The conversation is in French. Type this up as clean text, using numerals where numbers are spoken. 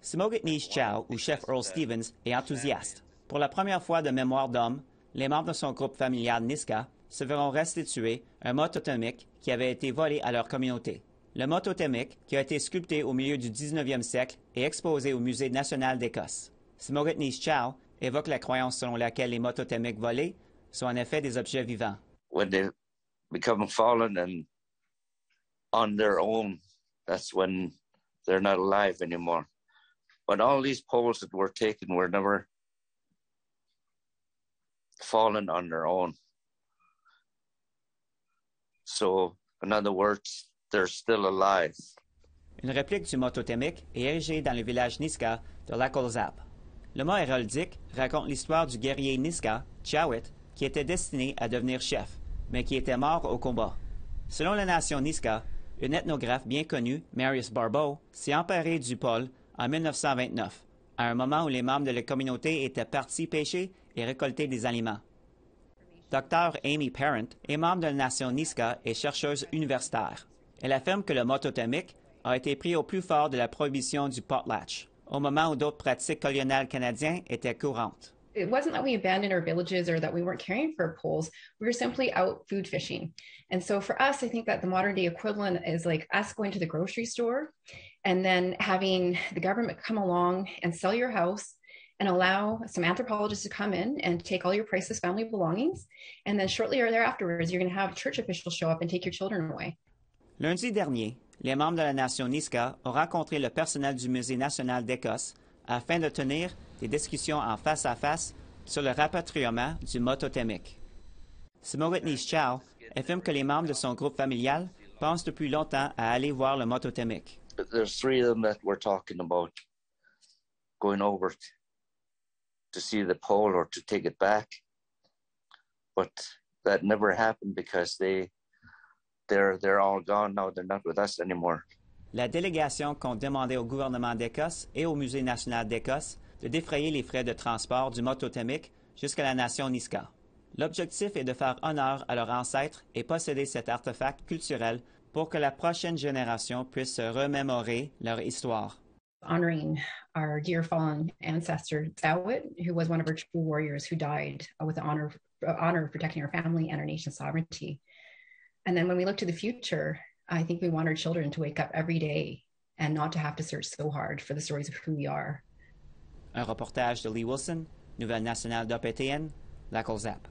Simogitnij Chow, ou chef Earl Stevens, est enthousiaste. Pour la première fois de mémoire d'homme, les membres de son groupe familial Niska se verront restituer un mot totémique qui avait été volé à leur communauté. Le mot totémique, qui a été sculpté au milieu du 19e siècle, est exposé au Musée national d'Écosse. Simogitnij Chow évoque la croyance selon laquelle les mots totémiques volés sont en effet des objets vivants. When they become fallen and on their own, that's when they're not alive anymore. But all these poles that were taken were never fallen on their own. So, in other words, they're still alive. Une réplique du mot totémique est érigée dans le village Niska de Lacolzap. Le mot héroldique raconte l'histoire du guerrier Niska, Chawit, qui était destiné à devenir chef, mais qui était mort au combat. Selon la nation Niska, une ethnographe bien connue, Marius Barbeau, s'est emparée du pôle en 1929, à un moment où les membres de la communauté étaient partis pêcher et récolter des aliments. Dr. Amy Parent est membre de la nation Niska et chercheuse universitaire. Elle affirme que le mot totémique a été pris au plus fort de la prohibition du potlatch, au moment où d'autres pratiques coloniales canadiennes étaient courantes. It wasn't that we abandoned our villages or that we weren't caring for poles. We were simply out food fishing. And so for us, I think that the modern day equivalent is like us going to the grocery store and then having the government come along and sell your house and allow some anthropologists to come in and take all your priceless family belongings. And then shortly thereafter, you're going to have church officials show up and take your children away. Lundi dernier, les membres de la nation Niska ont rencontré le personnel du Musée national d'Écosse afin de tenir des discussions en face à face sur le rapatriement du mot totémique. Simogitnij Chow affirme que les membres de son groupe familial pensent depuis longtemps à aller voir le mot totémique. There's three of them that we're talking about going over to see the pole or to take it back, but that never happened because they're all gone now. They're not with us anymore. La délégation compte demander au gouvernement d'Écosse et au Musée national d'Écosse de défrayer les frais de transport du mot totémique jusqu'à la nation Niska. L'objectif est de faire honneur à leurs ancêtres et posséder cet artefact culturel pour que la prochaine génération puisse se remémorer leur histoire. Honoring our dear fallen ancestor, Zawit, who was one of our true warriors who died with the honor of protecting our family and our nation's sovereignty. And then when we look to the future, I think we want our children to wake up every day and not to have to search so hard for the stories of who we are. Un reportage de Lee Wilson, Nouvelle nationale d'OPTN, Lacolzap.